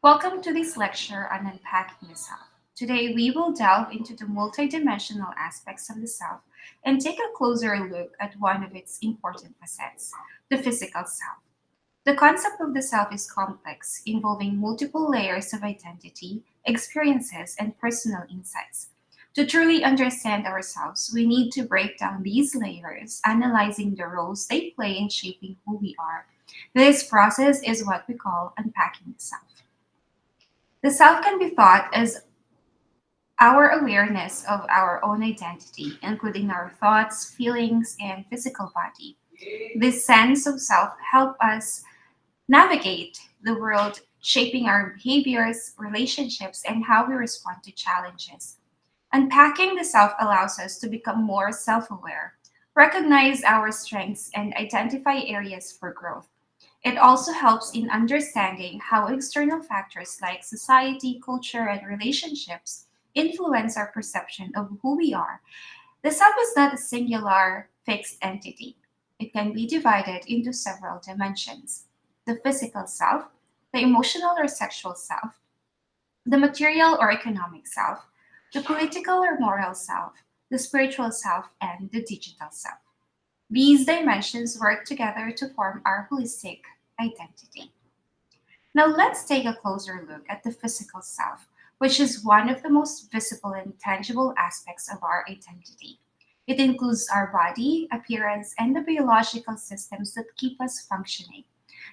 Welcome to this lecture on unpacking the self. Today, we will delve into the multidimensional aspects of the self and take a closer look at one of its important facets, the physical self. The concept of the self is complex, involving multiple layers of identity, experiences, and personal insights. To truly understand ourselves, we need to break down these layers, analyzing the roles they play in shaping who we are. This process is what we call unpacking the self. The self can be thought as our awareness of our own identity, including our thoughts, feelings, and physical body. This sense of self helps us navigate the world, shaping our behaviors, relationships, and how we respond to challenges. Unpacking the self allows us to become more self aware, recognize our strengths, and identify areas for growth. It also helps in understanding how external factors like society, culture, and relationships influence our perception of who we are. The self is not a singular, fixed entity. It can be divided into several dimensions: the physical self, the emotional or sexual self, the material or economic self, the political or moral self, the spiritual self, and the digital self. These dimensions work together to form our holistic identity. Now, let's take a closer look at the physical self, which is one of the most visible and tangible aspects of our identity. It includes our body, appearance, and the biological systems that keep us functioning.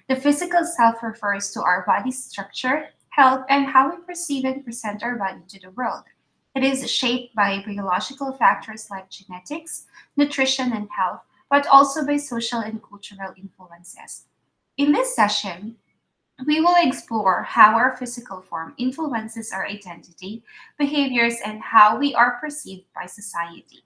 The physical self refers to our body's structure, health, and how we perceive and present our body to the world. It is shaped by biological factors like genetics, nutrition, and health, but also by social and cultural influences. In this session, we will explore how our physical form influences our identity, behaviors, and how we are perceived by society.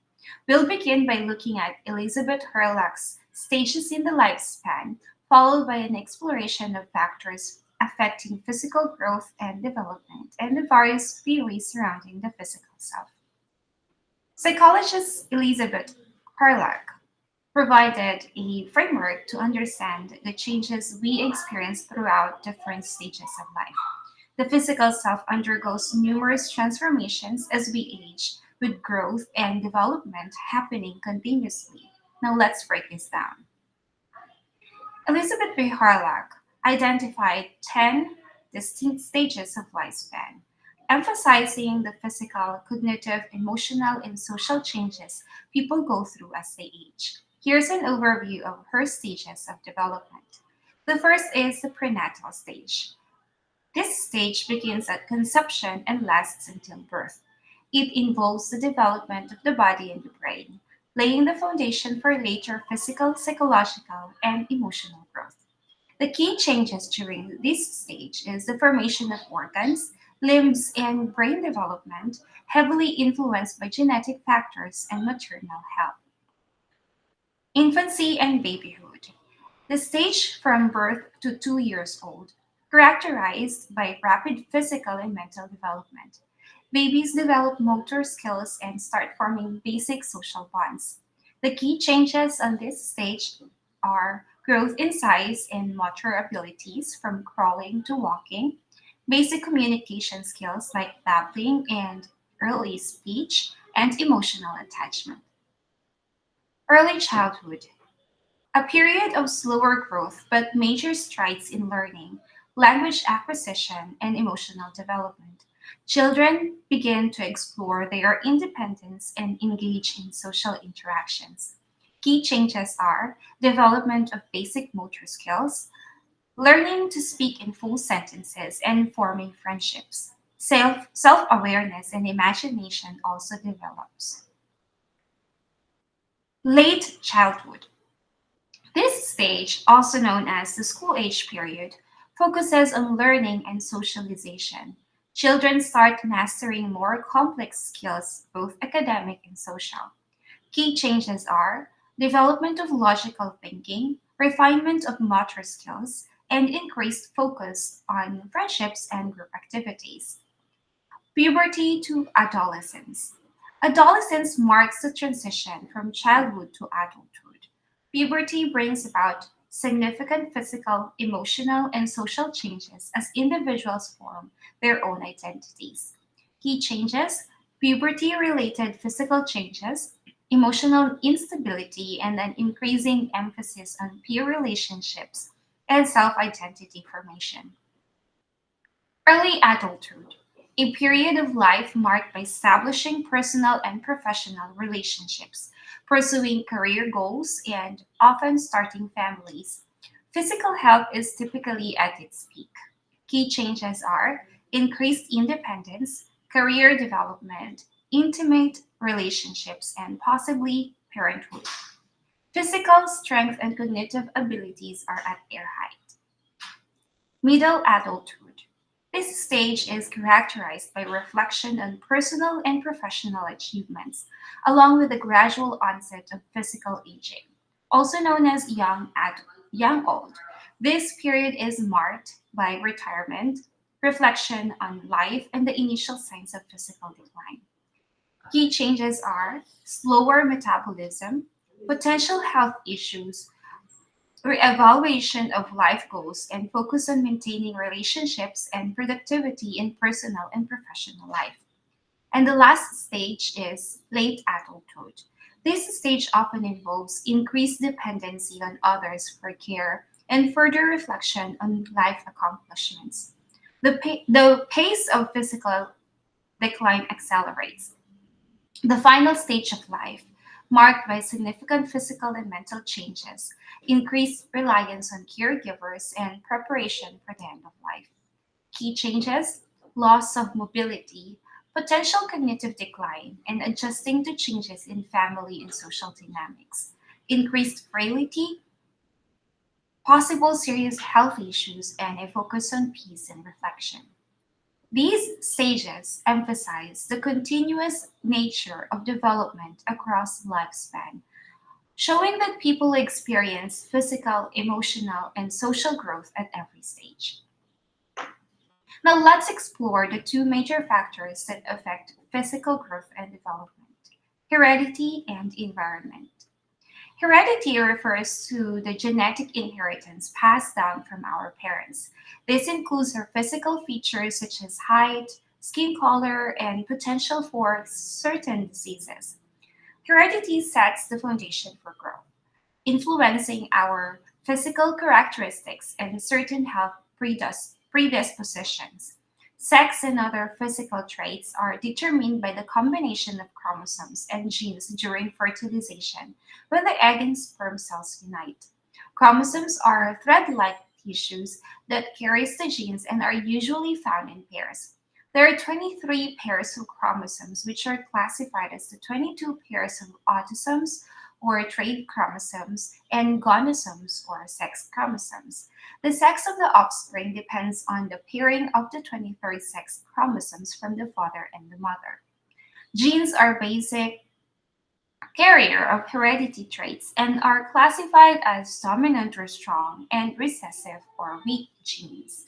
We'll begin by looking at Elizabeth Hurlock's stages in the lifespan, followed by an exploration of factors affecting physical growth and development and the various theories surrounding the physical self. Psychologist Elizabeth Hurlock provided a framework to understand the changes we experience throughout different stages of life. The physical self undergoes numerous transformations as we age, with growth and development happening continuously. Now let's break this down. Elizabeth B. Harlock identified 10 distinct stages of lifespan, emphasizing the physical, cognitive, emotional, and social changes people go through as they age. Here's an overview of her stages of development. The first is the prenatal stage. This stage begins at conception and lasts until birth. It involves the development of the body and the brain, laying the foundation for later physical, psychological, and emotional growth. The key changes during this stage is the formation of organs, limbs, and brain development, heavily influenced by genetic factors and maternal health. Infancy and babyhood. The stage from birth to 2 years old, characterized by rapid physical and mental development. Babies develop motor skills and start forming basic social bonds. The key changes on this stage are growth in size and motor abilities from crawling to walking, basic communication skills like babbling and early speech, and emotional attachment. Early childhood, a period of slower growth but major strides in learning, language acquisition, and emotional development. Children begin to explore their independence and engage in social interactions. Key changes are development of basic motor skills, learning to speak in full sentences, and forming friendships. Self awareness and imagination also develops. Late childhood. This stage, also known as the school age period, focuses on learning and socialization. Children start mastering more complex skills, both academic and social. Key changes are development of logical thinking, refinement of motor skills, and increased focus on friendships and group activities. Puberty to adolescence. Adolescence marks the transition from childhood to adulthood. Puberty brings about significant physical, emotional, and social changes as individuals form their own identities. Key changes: puberty related physical changes, emotional instability, and an increasing emphasis on peer relationships and self identity formation. Early adulthood, a period of life marked by establishing personal and professional relationships, pursuing career goals, and often starting families. Physical health is typically at its peak. Key changes are increased independence, career development, intimate relationships, and possibly parenthood. Physical strength and cognitive abilities are at their height. Middle adulthood. This stage is characterized by reflection on personal and professional achievements, along with the gradual onset of physical aging, also known as young old. This period is marked by retirement, reflection on life, and the initial signs of physical decline. Key changes are slower metabolism, potential health issues, re-evaluation of life goals, and focus on maintaining relationships and productivity in personal and professional life. And the last stage is late adulthood. This stage often involves increased dependency on others for care and further reflection on life accomplishments. The pace of physical decline accelerates. The final stage of life, marked by significant physical and mental changes, increased reliance on caregivers, and preparation for the end of life. Key changes: loss of mobility, potential cognitive decline, and adjusting to changes in family and social dynamics, increased frailty, possible serious health issues, and a focus on peace and reflection. These stages emphasize the continuous nature of development across lifespan, showing that people experience physical, emotional, and social growth at every stage. Now, let's explore the two major factors that affect physical growth and development: heredity and environment. Heredity refers to the genetic inheritance passed down from our parents. This includes our physical features such as height, skin color, and potential for certain diseases. Heredity sets the foundation for growth, influencing our physical characteristics and certain health predispositions. Sex and other physical traits are determined by the combination of chromosomes and genes during fertilization when the egg and sperm cells unite. Chromosomes are thread-like tissues that carries the genes and are usually found in pairs. There are 23 pairs of chromosomes, which are classified as the 22 pairs of autosomes or trait chromosomes and gonosomes or sex chromosomes. The sex of the offspring depends on the pairing of the 23 sex chromosomes from the father and the mother. Genes are basic carrier of heredity traits and are classified as dominant or strong and recessive or weak genes.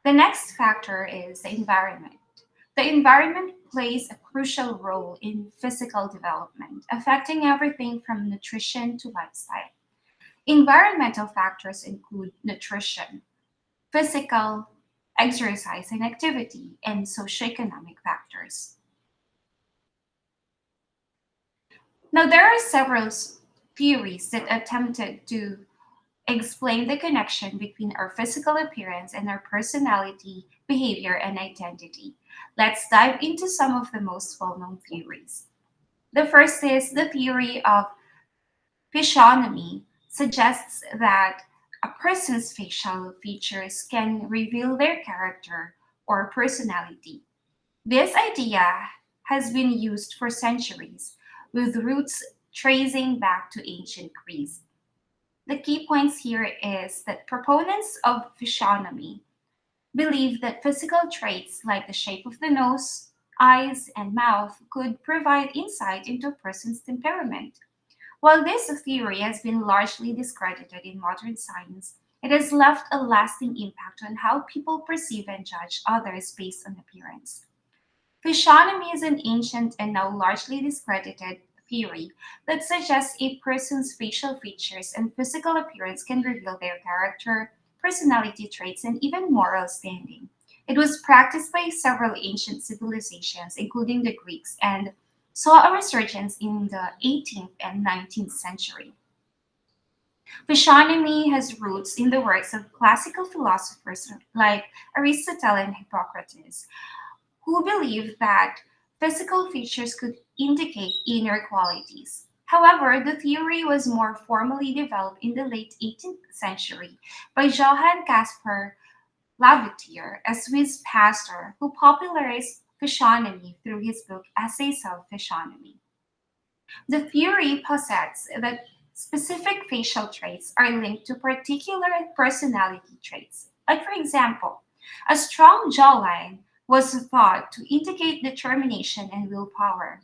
The next factor is the environment. The environment plays a crucial role in physical development, affecting everything from nutrition to lifestyle. Environmental factors include nutrition, physical exercise and activity, and socioeconomic factors. Now, there are several theories that attempted to explain the connection between our physical appearance and our personality, behavior, and identity. Let's dive into some of the most well known theories. The first is the theory of physiognomy, suggests that a person's facial features can reveal their character or personality. This idea has been used for centuries, with roots tracing back to ancient Greece. The key points here is that proponents of physiognomy believe that physical traits like the shape of the nose, eyes, and mouth could provide insight into a person's temperament. While this theory has been largely discredited in modern science, it has left a lasting impact on how people perceive and judge others based on appearance. Physiognomy is an ancient and now largely discredited theory that suggests a person's facial features and physical appearance can reveal their character, personality traits, and even moral standing. It was practiced by several ancient civilizations, including the Greeks, and saw a resurgence in the 18th and 19th century. Physiognomy has roots in the works of classical philosophers like Aristotle and Hippocrates, who believed that physical features could indicate inner qualities. However, the theory was more formally developed in the late 18th century by Johann Caspar Lavoisier, a Swiss pastor who popularized physiognomy through his book Essays of Physiognomy. The theory posits that specific facial traits are linked to particular personality traits. Like, for example, a strong jawline was thought to indicate determination and willpower.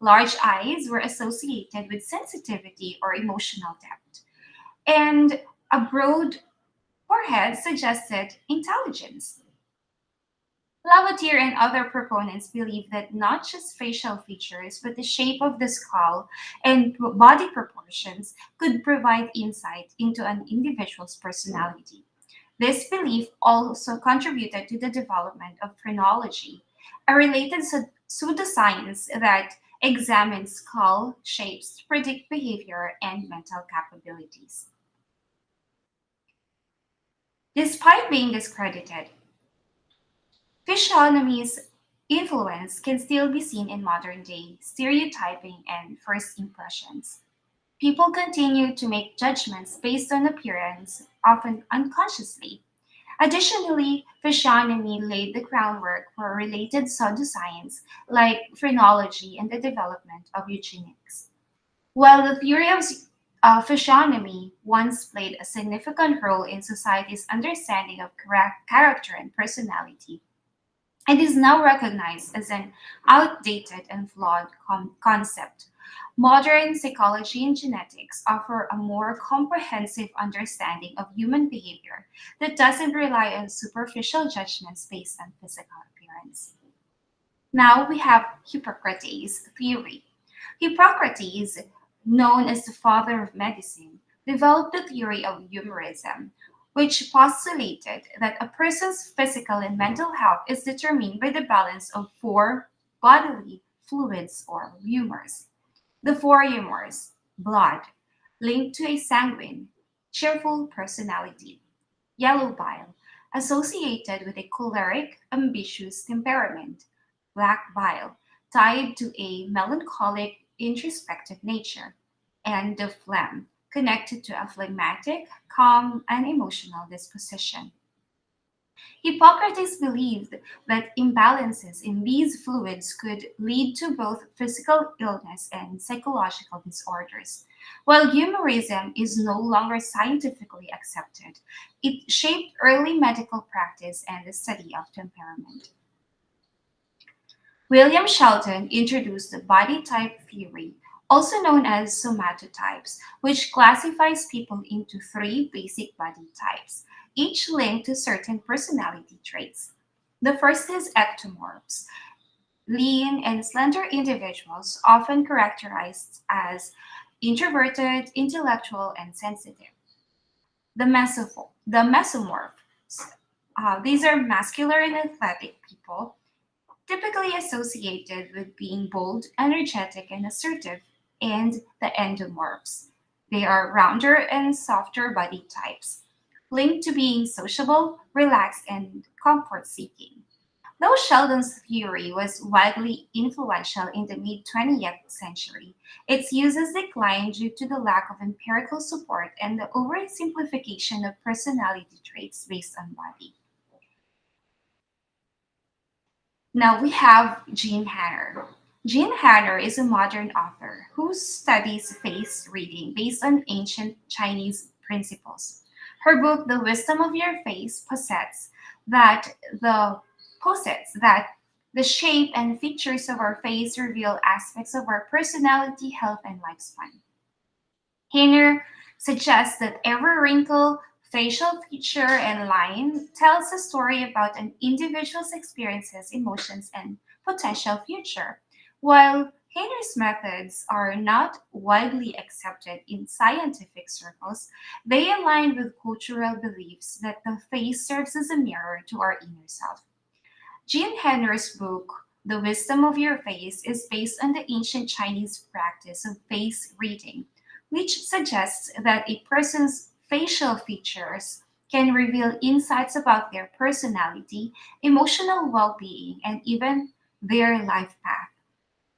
Large eyes were associated with sensitivity or emotional depth, and a broad forehead suggested intelligence. Lavoisier and other proponents believe that not just facial features, but the shape of the skull and body proportions could provide insight into an individual's personality. This belief also contributed to the development of phrenology, a related pseudoscience that examines skull shapes to predict behavior and mental capabilities. Despite being discredited, physiognomy's influence can still be seen in modern day stereotyping and first impressions. People continue to make judgments based on appearance, often unconsciously. Additionally, physiognomy laid the groundwork for related pseudoscience like phrenology and the development of eugenics. While the theory of physiognomy once played a significant role in society's understanding of character and personality, it is now recognized as an outdated and flawed concept. Modern psychology and genetics offer a more comprehensive understanding of human behavior that doesn't rely on superficial judgments based on physical appearance. Now we have Hippocrates' theory. Hippocrates, known as the father of medicine, developed the theory of humorism, which postulated that a person's physical and mental health is determined by the balance of four bodily fluids or humors. The four humors: blood, linked to a sanguine, cheerful personality; yellow bile, associated with a choleric, ambitious temperament; black bile, tied to a melancholic, introspective nature; and the phlegm, connected to a phlegmatic, calm, and emotional disposition. Hippocrates believed that imbalances in these fluids could lead to both physical illness and psychological disorders. While humorism is no longer scientifically accepted, it shaped early medical practice and the study of temperament. William Shelton introduced the body type theory, also known as somatotypes, which classifies people into three basic body types, each linked to certain personality traits. The first is ectomorphs, lean and slender individuals, often characterized as introverted, intellectual, and sensitive. The mesomorphs, these are muscular and athletic people, typically associated with being bold, energetic, and assertive, and the endomorphs. They are rounder and softer body types, linked to being sociable, relaxed, and comfort seeking. Though Sheldon's theory was widely influential in the mid 20th century, its uses declined due to the lack of empirical support and the oversimplification of personality traits based on body. Now we have Jean Hanner. Jean Hanner is a modern author who studies face reading based on ancient Chinese principles. Her book, The Wisdom of Your Face, that posits that the shape and features of our face reveal aspects of our personality, health, and lifespan. Hayner suggests that every wrinkle, facial feature, and line tells a story about an individual's experiences, emotions, and potential future, while Hayner's methods are not widely accepted in scientific circles. They align with cultural beliefs that the face serves as a mirror to our inner self. Jean Henner's book, The Wisdom of Your Face, is based on the ancient Chinese practice of face reading, which suggests that a person's facial features can reveal insights about their personality, emotional well being, and even their life path.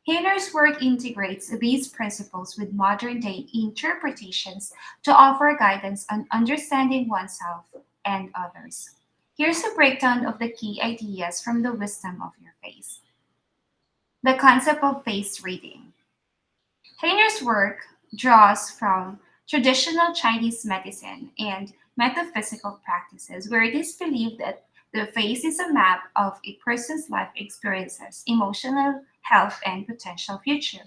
Hayner's work integrates these principles with modern day interpretations to offer guidance on understanding oneself and others. Here's a breakdown of the key ideas from the wisdom of your face. The concept of face reading. Hayner's work draws from traditional Chinese medicine and metaphysical practices, where it is believed that the face is a map of a person's life experiences, emotional health, and potential future.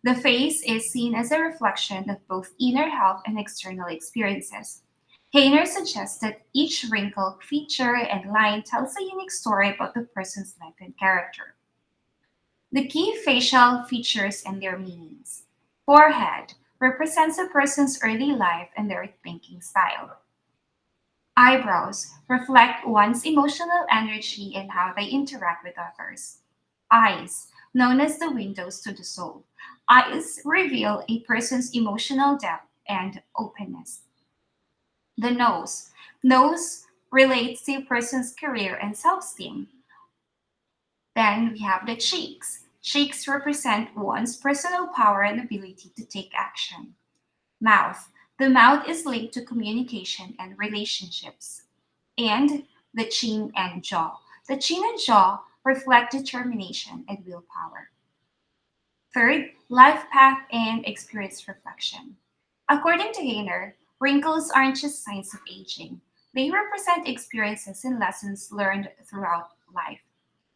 The face is seen as a reflection of both inner health and external experiences. Hayner suggests that each wrinkle, feature, and line tells a unique story about the person's life and character. The key facial features and their meanings. Forehead represents a person's early life and their thinking style. Eyebrows reflect one's emotional energy and how they interact with others. Eyes, known as the windows to the soul. Eyes reveal a person's emotional depth and openness. The nose. Nose relates to a person's career and self esteem. Then we have the cheeks. Cheeks represent one's personal power and ability to take action. Mouth. The mouth is linked to communication and relationships. And the chin and jaw. The chin and jaw reflect determination and willpower. Third, life path and experience reflection. According to Hayner, wrinkles aren't just signs of aging. They represent experiences and lessons learned throughout life.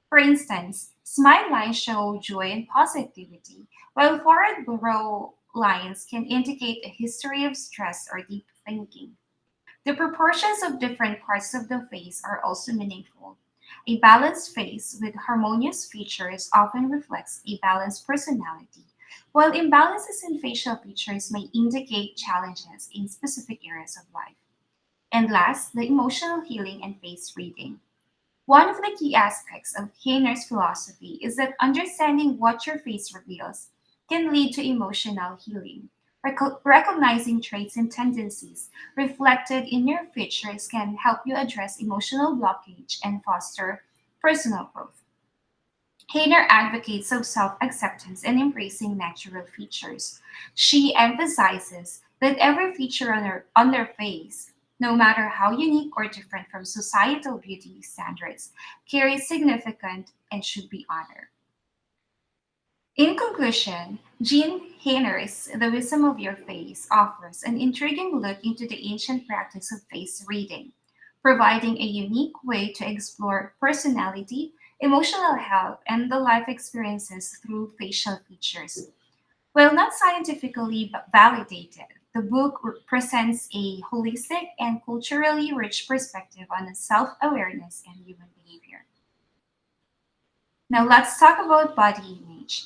For instance, smile lines show joy and positivity, while forehead brow lines can indicate a history of stress or deep thinking. The proportions of different parts of the face are also meaningful. A balanced face with harmonious features often reflects a balanced personality, while imbalances in facial features may indicate challenges in specific areas of life. And last, the emotional healing and face reading. One of the key aspects of Hayner's philosophy is that understanding what your face reveals can lead to emotional healing. Recognizing traits and tendencies reflected in your features can help you address emotional blockage and foster personal growth. Hayner advocates of self acceptance and embracing natural features. She emphasizes that every feature on their face, no matter how unique or different from societal beauty standards, carries significance and should be honored. In conclusion, Jean Hayner's The Wisdom of Your Face offers an intriguing look into the ancient practice of face reading, providing a unique way to explore personality, emotional health, and the life experiences through facial features. While not scientifically validated, the book presents a holistic and culturally rich perspective on self awareness and human behavior. Now, let's talk about body image.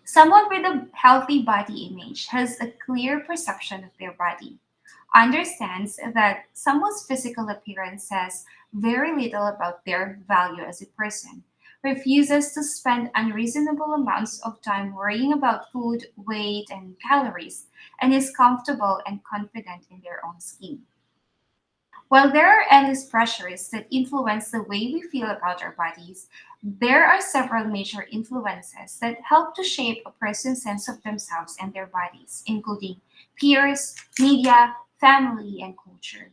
Someone with a healthy body image has a clear perception of their body, understands that someone's physical appearance says very little about their value as a person, refuses to spend unreasonable amounts of time worrying about food, weight, and calories, and is comfortable and confident in their own skin. While there are endless pressures that influence the way we feel about our bodies, there are several major influences that help to shape a person's sense of themselves and their bodies, including peers, media, family, and culture.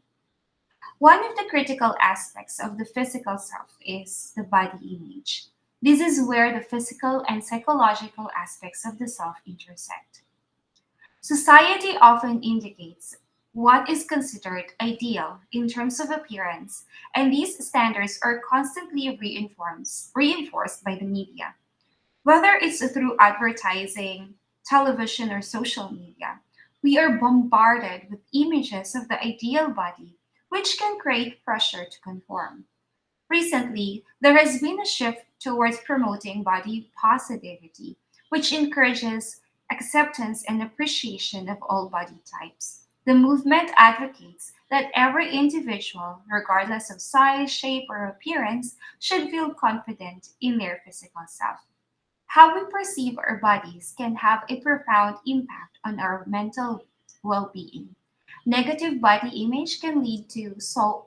One of the critical aspects of the physical self is the body image. This is where the physical and psychological aspects of the self intersect. Society often indicates what is considered ideal in terms of appearance, and these standards are constantly reinforced by the media. Whether it's through advertising, television, or social media, we are bombarded with images of the ideal body, which can create pressure to conform. Recently, there has been a shift towards promoting body positivity, which encourages acceptance and appreciation of all body types. The movement advocates that every individual, regardless of size, shape, or appearance, should feel confident in their physical self. How we perceive our bodies can have a profound impact on our mental well being. Negative body image can lead to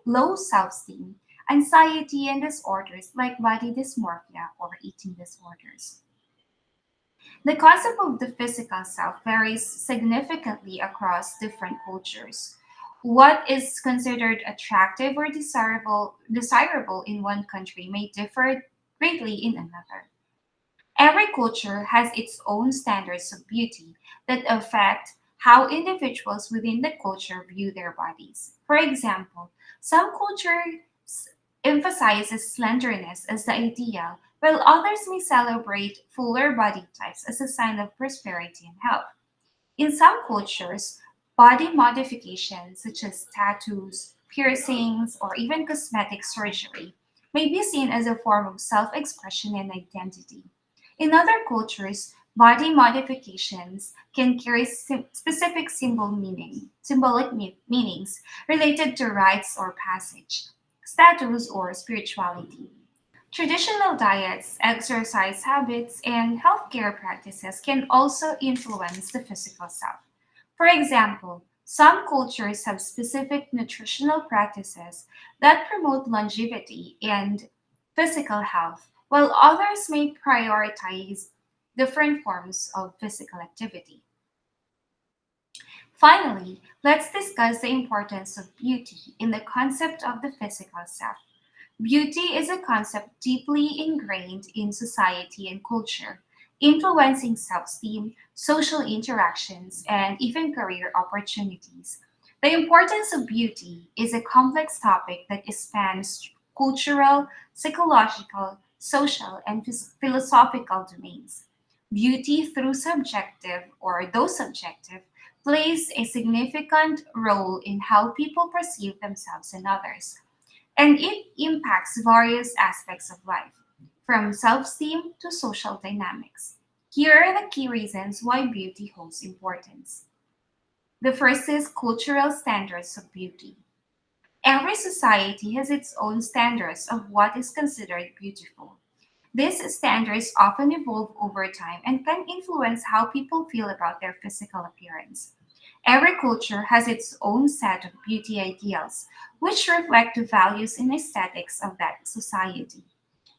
low self esteem, anxiety, and disorders like body dysmorphia or eating disorders. The concept of the physical self varies significantly across different cultures. What is considered attractive or desirable in one country may differ greatly in another. Every culture has its own standards of beauty that affect how individuals within the culture view their bodies. For example, some cultures emphasizes slenderness as the ideal, while others may celebrate fuller body types as a sign of prosperity and health. In some cultures, body modifications such as tattoos, piercings, or even cosmetic surgery may be seen as a form of self expression and identity. In other cultures, body modifications can carry specific symbolic meanings related to rites or passage, status, or spirituality. Traditional diets, exercise habits, and healthcare practices can also influence the physical self. For example, some cultures have specific nutritional practices that promote longevity and physical health, while others may prioritize different forms of physical activity. Finally, let's discuss the importance of beauty in the concept of the physical self. Beauty is a concept deeply ingrained in society and culture, influencing self esteem, social interactions, and even career opportunities. The importance of beauty is a complex topic that spans cultural, psychological, social, and philosophical domains. Beauty, through subjective or though subjective, plays a significant role in how people perceive themselves and others, and it impacts various aspects of life, from self esteem to social dynamics. Here are the key reasons why beauty holds importance. The first is cultural standards of beauty. Every society has its own standards of what is considered beautiful. These standards often evolve over time and can influence how people feel about their physical appearance. Every culture has its own set of beauty ideals, which reflect the values and aesthetics of that society.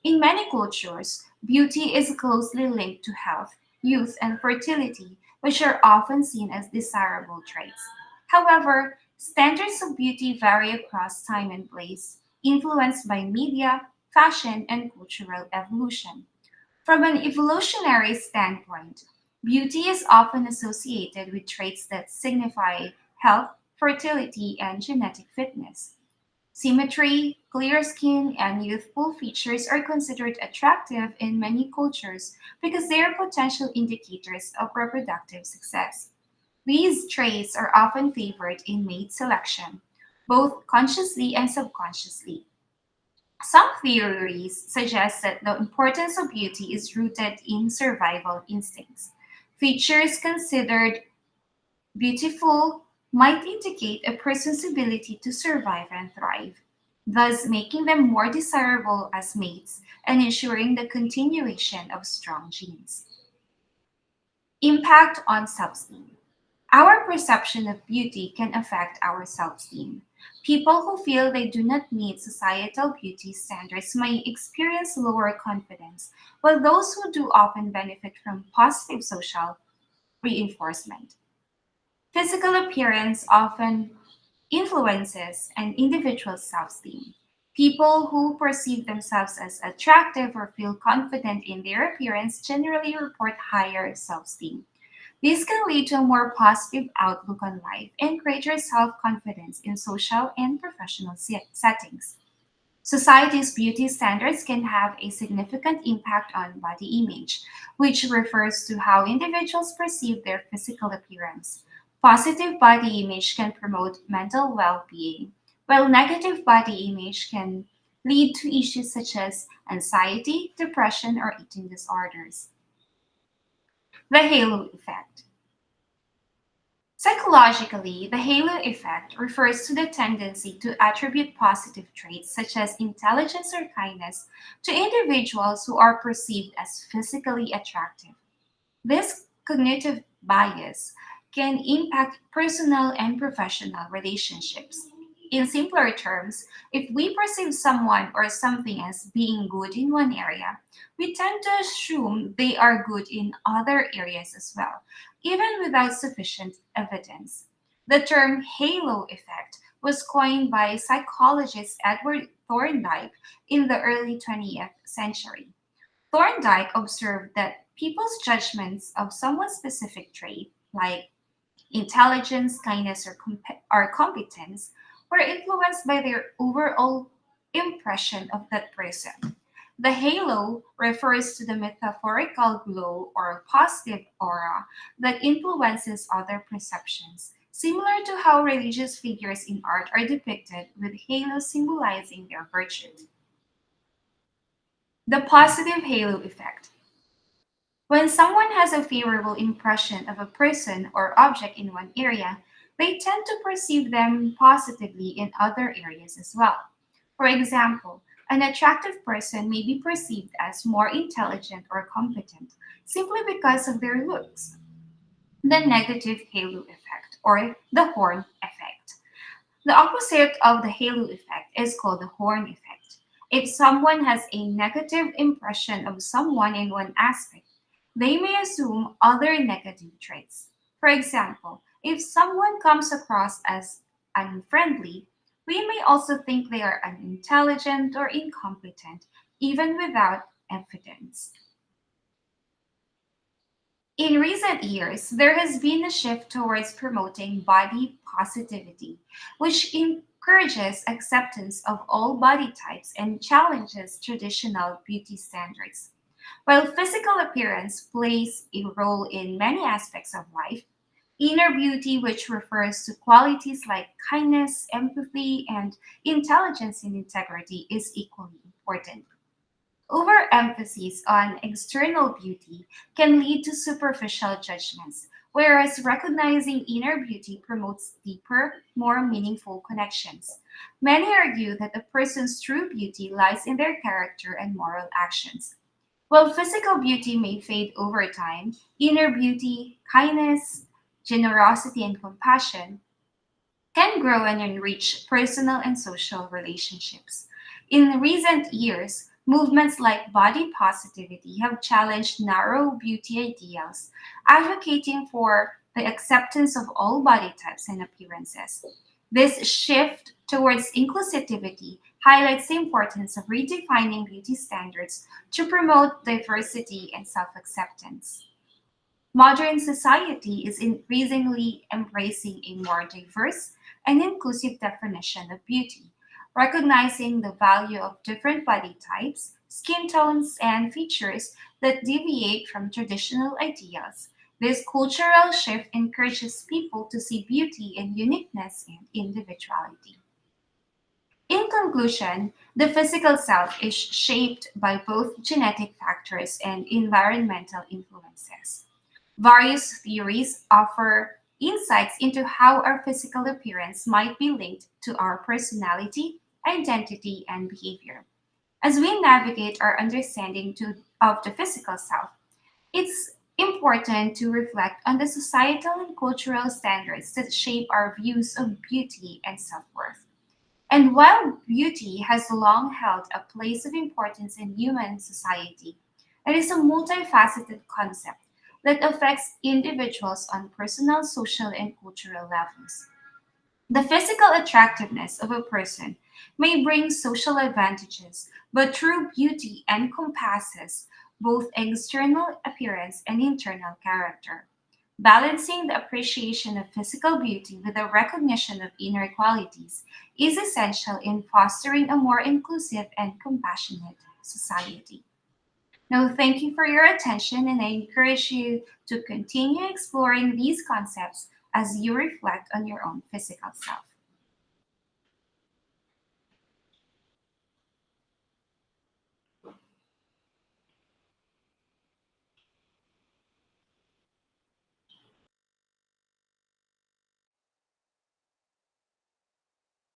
In many cultures, beauty is closely linked to health, youth, and fertility, which are often seen as desirable traits. However, standards of beauty vary across time and place, influenced by media, fashion, and cultural evolution. From an evolutionary standpoint, beauty is often associated with traits that signify health, fertility, and genetic fitness. Symmetry, clear skin, and youthful features are considered attractive in many cultures because they are potential indicators of reproductive success. These traits are often favored in mate selection, both consciously and subconsciously. Some theories suggest that the importance of beauty is rooted in survival instincts. Features considered beautiful might indicate a person's ability to survive and thrive, thus making them more desirable as mates and ensuring the continuation of strong genes. Impact on self esteem. Our perception of beauty can affect our self esteem. People who feel they do not meet societal beauty standards may experience lower confidence, while those who do often benefit from positive social reinforcement. Physical appearance often influences an individual's self esteem. People who perceive themselves as attractive or feel confident in their appearance generally report higher self esteem. This can lead to a more positive outlook on life and greater self confidence in social and professional settings. Society's beauty standards can have a significant impact on body image, which refers to how individuals perceive their physical appearance. Positive body image can promote mental well being, while negative body image can lead to issues such as anxiety, depression, or eating disorders. The halo effect. Psychologically, the halo effect refers to the tendency to attribute positive traits such as intelligence or kindness to individuals who are perceived as physically attractive. This cognitive bias can impact personal and professional relationships. In simpler terms, if we perceive someone or something as being good in one area, we tend to assume they are good in other areas as well, even without sufficient evidence. The term halo effect was coined by psychologist Edward Thorndike in the early 20th century. Thorndike observed that people's judgments of someone's specific trait, like intelligence, kindness, or competence, were influenced by their overall impression of that person. The halo refers to the metaphorical glow or positive aura that influences other perceptions, similar to how religious figures in art are depicted with halos symbolizing their virtue. The positive halo effect. When someone has a favorable impression of a person or object in one area, they tend to perceive them positively in other areas as well. For example, an attractive person may be perceived as more intelligent or competent simply because of their looks. The negative halo effect, or the horn effect. The opposite of the halo effect is called the horn effect. If someone has a negative impression of someone in one aspect, they may assume other negative traits. For example, if someone comes across as unfriendly, we may also think they are unintelligent or incompetent, even without evidence. In recent years, there has been a shift towards promoting body positivity, which encourages acceptance of all body types and challenges traditional beauty standards. While physical appearance plays a role in many aspects of life, inner beauty, which refers to qualities like kindness, empathy, and intelligence and integrity, is equally important. Overemphasis on external beauty can lead to superficial judgments, whereas recognizing inner beauty promotes deeper, more meaningful connections. Many argue that a person's true beauty lies in their character and moral actions. While physical beauty may fade over time, inner beauty, kindness, generosity, and compassion can grow and enrich personal and social relationships. In recent years, movements like body positivity have challenged narrow beauty ideals, advocating for the acceptance of all body types and appearances. This shift towards inclusivity highlights the importance of redefining beauty standards to promote diversity and self acceptance. Modern society is increasingly embracing a more diverse and inclusive definition of beauty, recognizing the value of different body types, skin tones, and features that deviate from traditional ideals. This cultural shift encourages people to see beauty in uniqueness and individuality. In conclusion, the physical self is shaped by both genetic factors and environmental influences. Various theories offer insights into how our physical appearance might be linked to our personality, identity, and behavior. As we navigate our understanding of the physical self, it's important to reflect on the societal and cultural standards that shape our views of beauty and self worth. And while beauty has long held a place of importance in human society, it is a multifaceted concept that affects individuals on personal, social, and cultural levels. The physical attractiveness of a person may bring social advantages, but true beauty encompasses both external appearance and internal character. Balancing the appreciation of physical beauty with the recognition of inner qualities is essential in fostering a more inclusive and compassionate society. Now, thank you for your attention, and I encourage you to continue exploring these concepts as you reflect on your own physical self.